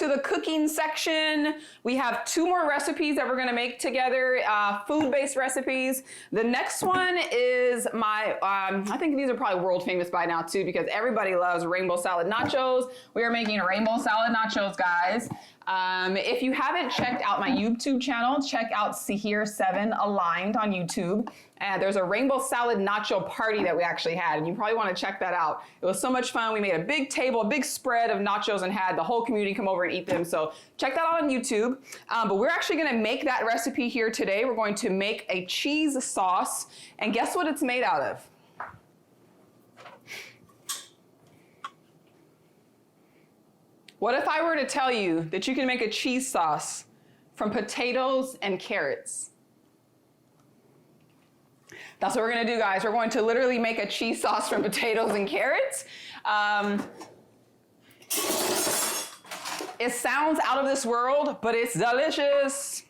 to the cooking section. We have 2 more recipes that we're gonna make together, food-based recipes. The next one is my, I think these are probably world famous by now too, because everybody loves rainbow salad nachos. We are making rainbow salad nachos, guys. If you haven't checked out my YouTube channel, check out Sahir7 Aligned on YouTube. There's a rainbow salad nacho party that we actually had, and you probably want to check that out. It was so much fun. We made a big table, a big spread of nachos, and had the whole community come over and eat them. So check that out on YouTube. But we're actually going to make that recipe here today. We're going to make a cheese sauce, and guess what it's made out of? What if I were to tell you that you can make a cheese sauce from potatoes and carrots? That's what we're gonna do, guys. We're going to literally make a cheese sauce from potatoes and carrots. It sounds out of this world, but it's delicious.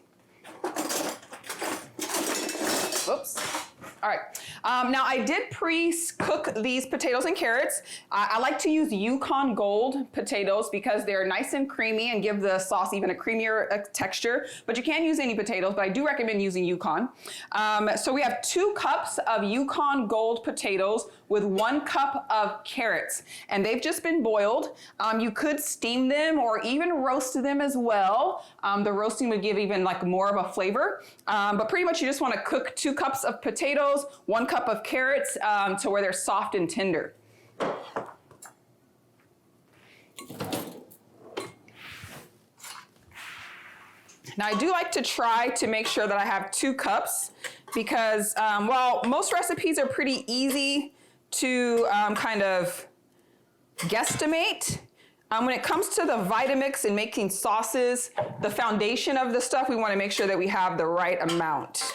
Oops. All right. Now I did pre-cook these potatoes and carrots. I like to use Yukon Gold potatoes because they're nice and creamy and give the sauce even a creamier texture, but you can use any potatoes, but I do recommend using Yukon. So we have 2 cups of Yukon Gold potatoes with 1 cup of carrots, and they've just been boiled. You could steam them or even roast them as well. The roasting would give even like more of a flavor, but pretty much you just want to cook 2 cups of potatoes, 1 cup of carrots to where they're soft and tender. Now I do like to try to make sure that I have 2 cups because while most recipes are pretty easy to kind of guesstimate, when it comes to the Vitamix and making sauces, the foundation of the stuff, we want to make sure that we have the right amount.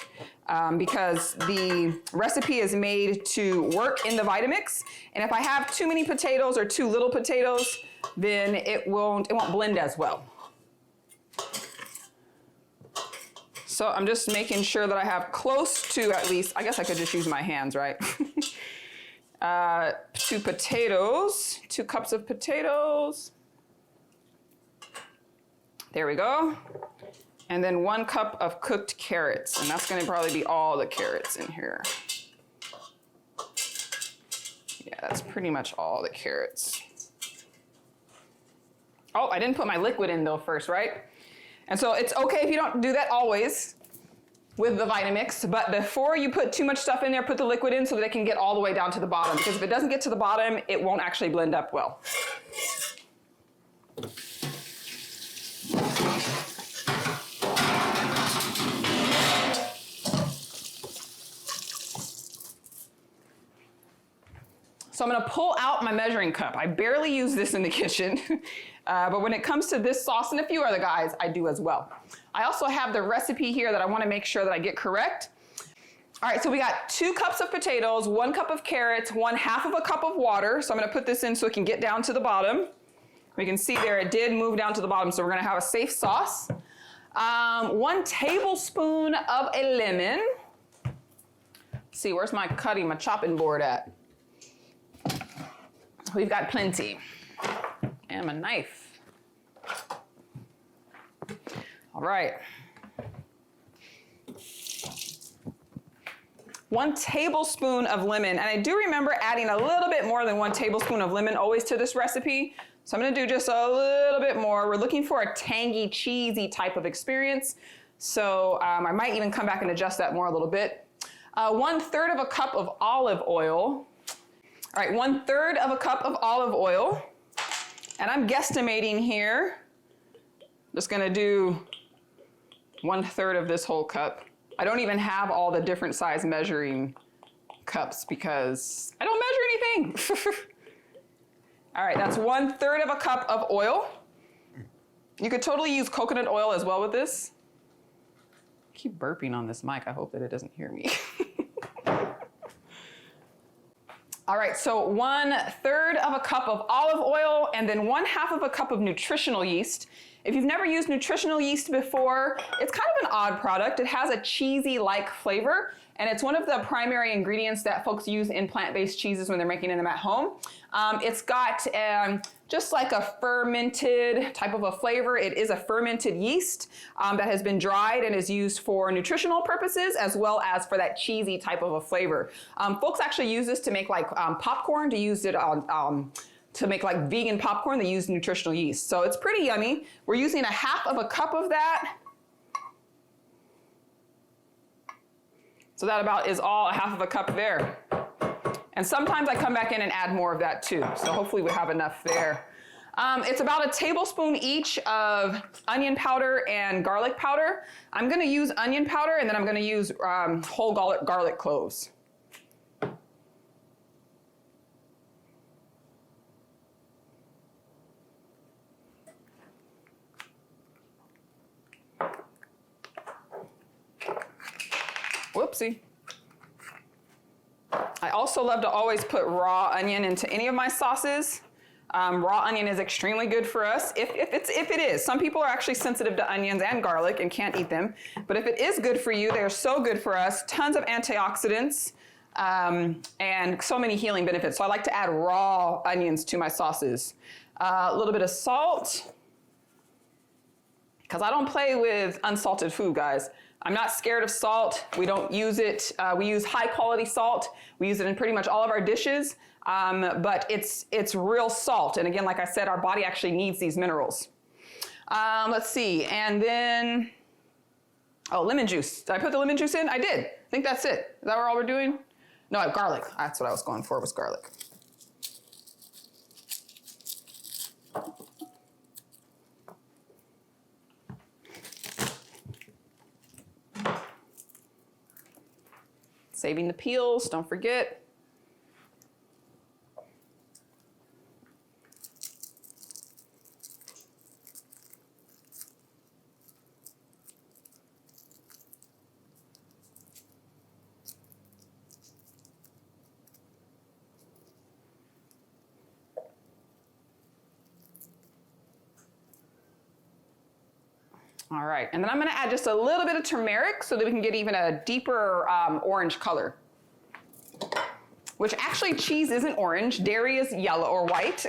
Because the recipe is made to work in the Vitamix, and if I have too many potatoes or too little potatoes, then it won't blend as well. So I'm just making sure that I have close to at least, I guess I could just use my hands, right? 2 potatoes, 2 cups of potatoes. There we go. And then 1 cup of cooked carrots, and that's gonna probably be all the carrots in here. Yeah, that's pretty much all the carrots. Oh, I didn't put my liquid in though first, right? And so it's okay if you don't do that always with the Vitamix, but before you put too much stuff in there, put the liquid in so that it can get all the way down to the bottom, because if it doesn't get to the bottom, it won't actually blend up well. So I'm gonna pull out my measuring cup. I barely use this in the kitchen, but when it comes to this sauce and a few other guys, I do as well. I also have the recipe here that I wanna make sure that I get correct. All right, so we got 2 cups of potatoes, 1 cup of carrots, 1/2 of a cup of water. So I'm gonna put this in so it can get down to the bottom. We can see there it did move down to the bottom, so we're gonna have a safe sauce. 1 tablespoon of a lemon. Let's see, where's my cutting, my chopping board at? We've got plenty. And my knife. All right. 1 tablespoon of lemon. And I do remember adding a little bit more than 1 tablespoon of lemon always to this recipe. So I'm gonna do just a little bit more. We're looking for a tangy, cheesy type of experience. So I might even come back and adjust that more a little bit. 1/3 of a cup of olive oil. All right, 1/3 of a cup of olive oil. And I'm guesstimating here. Just gonna do 1/3 of this whole cup. I don't even have all the different size measuring cups because I don't measure anything. All right, that's 1/3 of a cup of oil. You could totally use coconut oil as well with this. I keep burping on this mic. I hope that it doesn't hear me. All right, so 1/3 of a cup of olive oil and then 1/2 of a cup of nutritional yeast. If you've never used nutritional yeast before, it's kind an odd product. It has a cheesy-like flavor, and it's one of the primary ingredients that folks use in plant-based cheeses when they're making them at home. It's got just like a fermented type of a flavor. It is a fermented yeast that has been dried and is used for nutritional purposes as well as for that cheesy type of a flavor. Folks actually use this to make like popcorn, to use it on to make like vegan popcorn. They use nutritional yeast. So it's pretty yummy. We're using a half of a cup of that. So that about is all, a half of a cup there. And sometimes I come back in and add more of that too. So hopefully we have enough there. It's about a tablespoon each of onion powder and garlic powder. I'm gonna use onion powder and then I'm gonna use whole garlic cloves. Whoopsie. I also love to always put raw onion into any of my sauces. Raw onion is extremely good for us. If it is. Some people are actually sensitive to onions and garlic and can't eat them. But if it is good for you, they're so good for us. Tons of antioxidants and so many healing benefits. So I like to add raw onions to my sauces. A little bit of salt, because I don't play with unsalted food, guys. I'm not scared of salt. We don't use it. We use high quality salt. We use it in pretty much all of our dishes, but it's real salt. And again, like I said, our body actually needs these minerals. Let's see, and then, oh, lemon juice. Did I put the lemon juice in? I did. I think that's it. Is that all we're doing? No, garlic. That's what I was going for, was garlic. Saving the peels, don't forget. All right, and then I'm gonna add just a little bit of turmeric so that we can get even a deeper orange color. Which actually cheese isn't orange, dairy is yellow or white.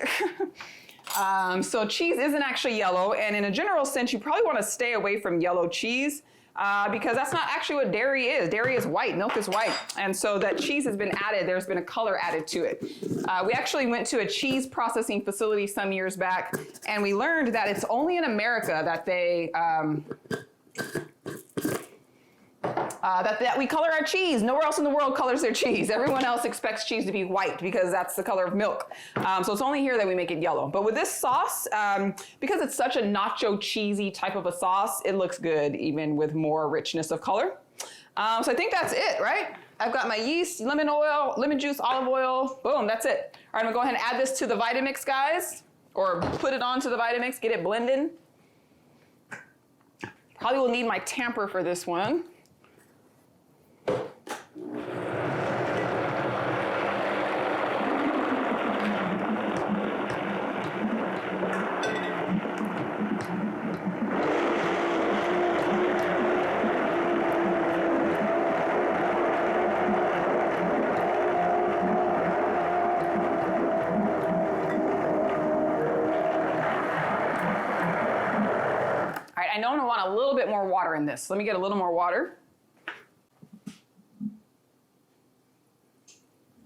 So cheese isn't actually yellow, and in a general sense, you probably wanna stay away from yellow cheese because that's not actually what dairy is. Dairy is white, milk is white. And so that cheese has been added, there's been a color added to it. We actually went to a cheese processing facility some years back, and we learned that it's only in America that they, that we color our cheese. Nowhere else in the world colors their cheese. Everyone else expects cheese to be white because that's the color of milk. So it's only here that we make it yellow. But with this sauce, because it's such a nacho cheesy type of a sauce, it looks good even with more richness of color. So I think that's it, right? I've got my yeast, lemon oil, lemon juice, olive oil. Boom, that's it. All right, I'm gonna go ahead and add this to the Vitamix, guys, or put it onto the Vitamix, get it blended. Probably will need my tamper for this one. I know I want a little bit more water in this. Let me get a little more water.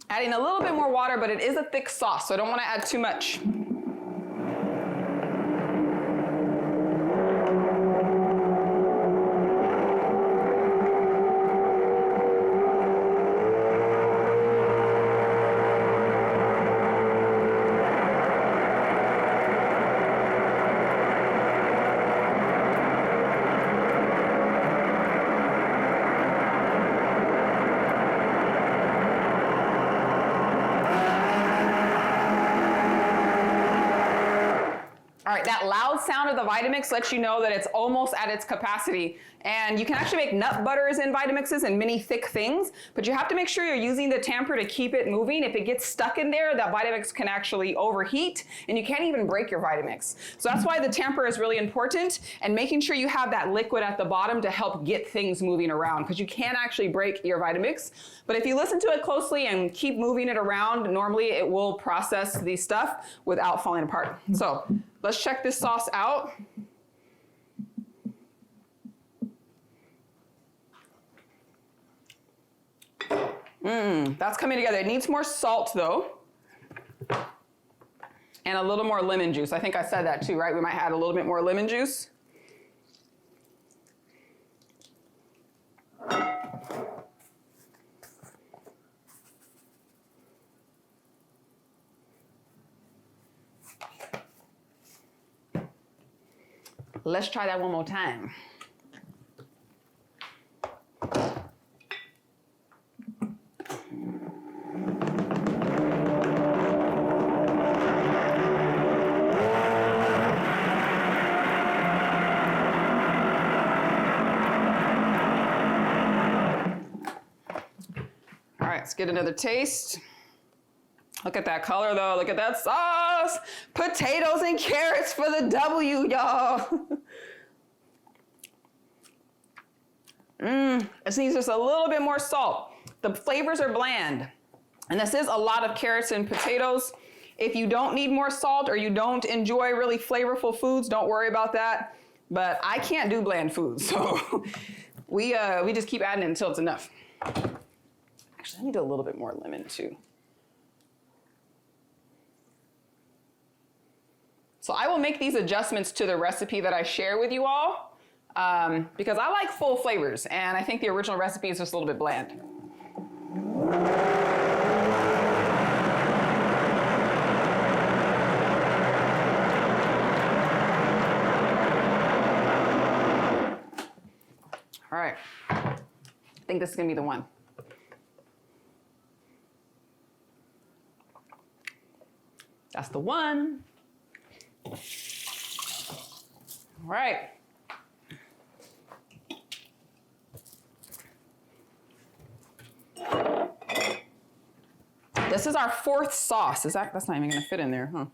Adding a little bit more water, but it is a thick sauce, so I don't want to add too much. All right, that loud sound of the Vitamix lets you know that it's almost at its capacity. And you can actually make nut butters in Vitamixes and many thick things, but you have to make sure you're using the tamper to keep it moving. If it gets stuck in there, that Vitamix can actually overheat and you can't even break your Vitamix. So that's why the tamper is really important, and making sure you have that liquid at the bottom to help get things moving around, because you can actually break your Vitamix. But if you listen to it closely and keep moving it around, normally it will process the stuff without falling apart. So let's check this sauce out. That's coming together. It needs more salt though, and a little more lemon juice. I think I said that too, right? We might add a little bit more lemon juice. Let's try that one more time. All right, let's get another taste. Look at that color though, look at that sauce. Potatoes and carrots for the W, y'all. It needs just a little bit more salt. The flavors are bland. And this is a lot of carrots and potatoes. If you don't need more salt or you don't enjoy really flavorful foods, don't worry about that. But I can't do bland foods, so we just keep adding it until it's enough. Actually, I need a little bit more lemon too. So I will make these adjustments to the recipe that I share with you all, because I like full flavors, and I think the original recipe is just a little bit bland. All right, I think this is gonna be the one. That's the one. All right. This is our fourth sauce. That's not even gonna fit in there, huh?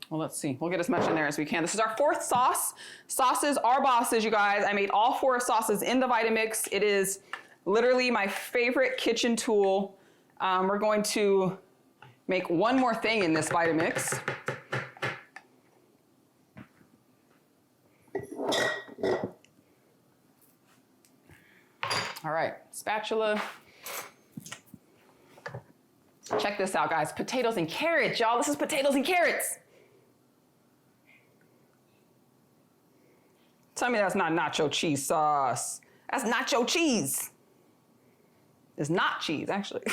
Well, let's see. We'll get as much in there as we can. This is our fourth sauce. Sauces are bosses, you guys. I made all 4 sauces in the Vitamix. It is literally my favorite kitchen tool. We're going to make one more thing in this Vitamix. All right, spatula. Check this out, guys. Potatoes and carrots, y'all. This is potatoes and carrots. Tell me that's not nacho cheese sauce. That's nacho cheese. It's not cheese, actually.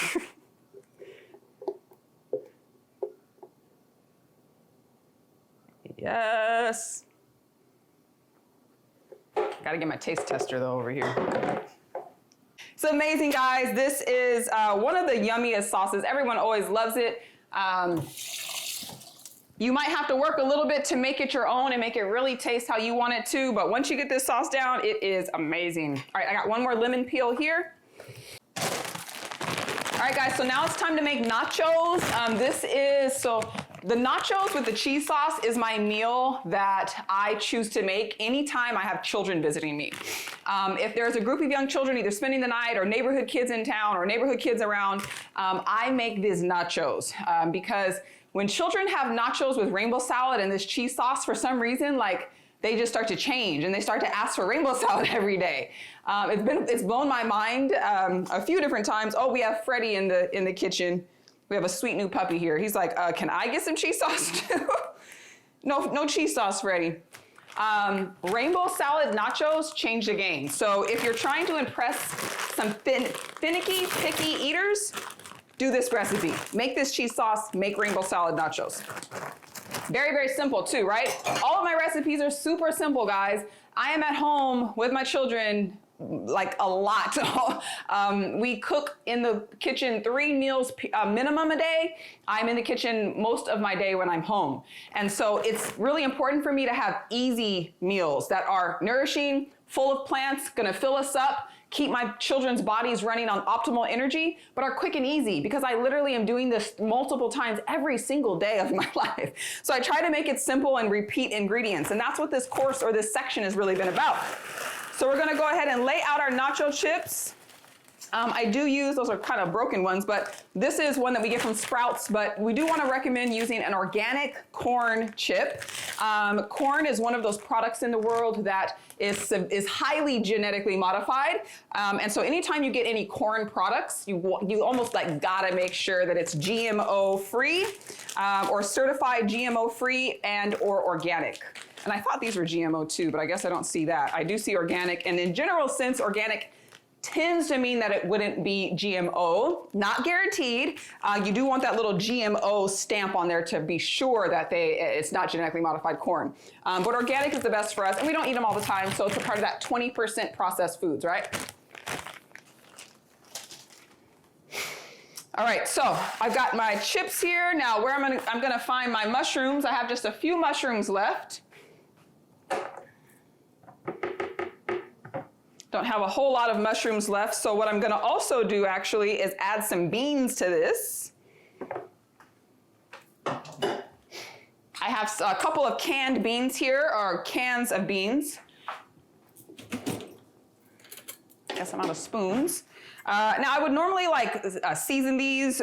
Yes. Gotta get my taste tester though over here. It's amazing, guys. This is one of the yummiest sauces. Everyone always loves it. You might have to work a little bit to make it your own and make it really taste how you want it to, but once you get this sauce down, it is amazing. All right, I got one more lemon peel here. All right, guys, so now it's time to make nachos. The nachos with the cheese sauce is my meal that I choose to make anytime I have children visiting me. If there's a group of young children either spending the night or neighborhood kids in town or neighborhood kids around, I make these nachos because when children have nachos with rainbow salad and this cheese sauce, for some reason, like, they just start to change and they start to ask for rainbow salad every day. It's blown my mind a few different times. Oh, we have Freddie in the kitchen. We have a sweet new puppy here. He's like, can I get some cheese sauce too? No cheese sauce, Freddie. Rainbow salad nachos change the game. So if you're trying to impress some finicky, picky eaters, do this recipe. Make this cheese sauce, make rainbow salad nachos. Very, very simple too, right? All of my recipes are super simple, guys. I am at home with my children like a lot. We cook in the kitchen 3 meals minimum a day. I'm in the kitchen most of my day when I'm home. And so it's really important for me to have easy meals that are nourishing, full of plants, gonna fill us up, keep my children's bodies running on optimal energy, but are quick and easy because I literally am doing this multiple times every single day of my life. So I try to make it simple and repeat ingredients. And that's what this course or this section has really been about. So we're gonna go ahead and lay out our nacho chips. I do use, those are kind of broken ones, but this is one that we get from Sprouts, but we do want to recommend using an organic corn chip. Corn is one of those products in the world that is highly genetically modified. And so anytime you get any corn products, you almost like gotta make sure that it's GMO free or certified GMO free and or organic. And I thought these were GMO too, but I guess I don't see that. I do see organic, and in general sense, organic tends to mean that it wouldn't be GMO, not guaranteed. You do want that little GMO stamp on there to be sure that it's not genetically modified corn. But organic is the best for us, and we don't eat them all the time, so it's a part of that 20% processed foods, right? All right, so I've got my chips here. Now where I'm gonna find my mushrooms. I have just a few mushrooms left. Don't have a whole lot of mushrooms left, so what I'm gonna also do actually is add some beans to this. I have a couple of canned beans here, or cans of beans. Guess I'm out of spoons. Now I would normally season these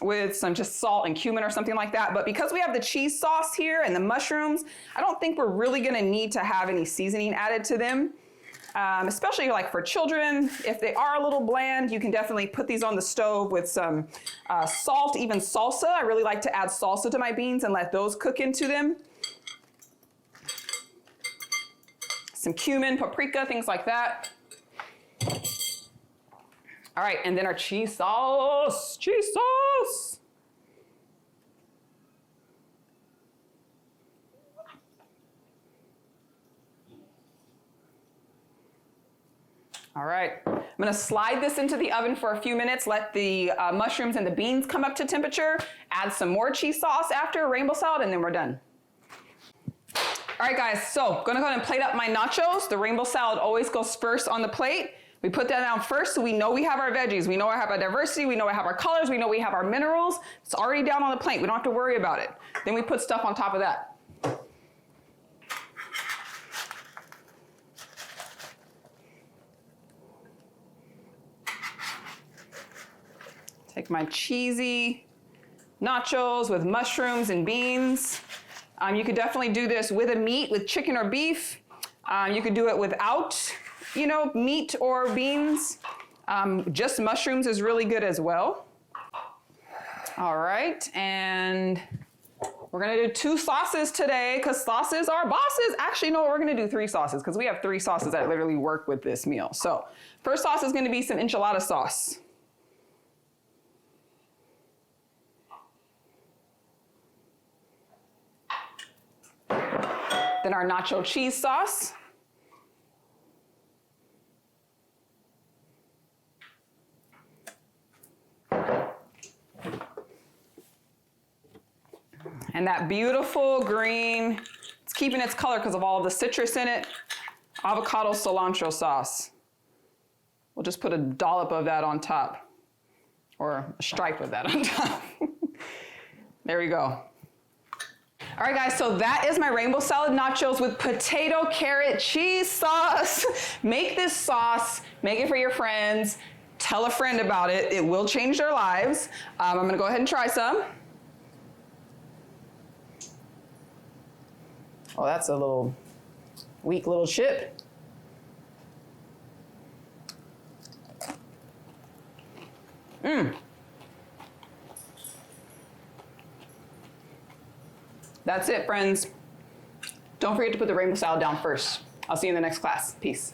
with some just salt and cumin or something like that, but because we have the cheese sauce here and the mushrooms, I don't think we're really gonna need to have any seasoning added to them. Especially like for children, if they are a little bland, you can definitely put these on the stove with some salt, even salsa. I really like to add salsa to my beans and let those cook into them. Some cumin, paprika, things like that. All right, and then our cheese sauce, cheese sauce. All right, I'm gonna slide this into the oven for a few minutes, let the mushrooms and the beans come up to temperature, add some more cheese sauce after, rainbow salad, and then we're done. All right guys, so gonna go ahead and plate up my nachos. The rainbow salad always goes first on the plate. We put that down first so we know we have our veggies. We know we have our diversity, we know we have our colors, we know we have our minerals. It's already down on the plate, we don't have to worry about it. Then we put stuff on top of that. Take my cheesy nachos with mushrooms and beans. You could definitely do this with a meat, with chicken or beef. You could do it without, meat or beans. Just mushrooms is really good as well. All right, and we're gonna do 2 sauces today because sauces are bosses. Actually, no, we're gonna do 3 sauces because we have 3 sauces that literally work with this meal. So first sauce is gonna be some enchilada sauce. Then our nacho cheese sauce. And that beautiful green, it's keeping its color because of all of the citrus in it, avocado cilantro sauce. We'll just put a dollop of that on top, or a stripe of that on top. There we go. All right guys, so that is my rainbow salad nachos with potato, carrot, cheese sauce. Make this sauce, make it for your friends, tell a friend about it. It will change their lives. I'm gonna go ahead and try some. Oh, that's a little weak little chip. That's it, friends. Don't forget to put the rainbow salad down first. I'll see you in the next class. Peace.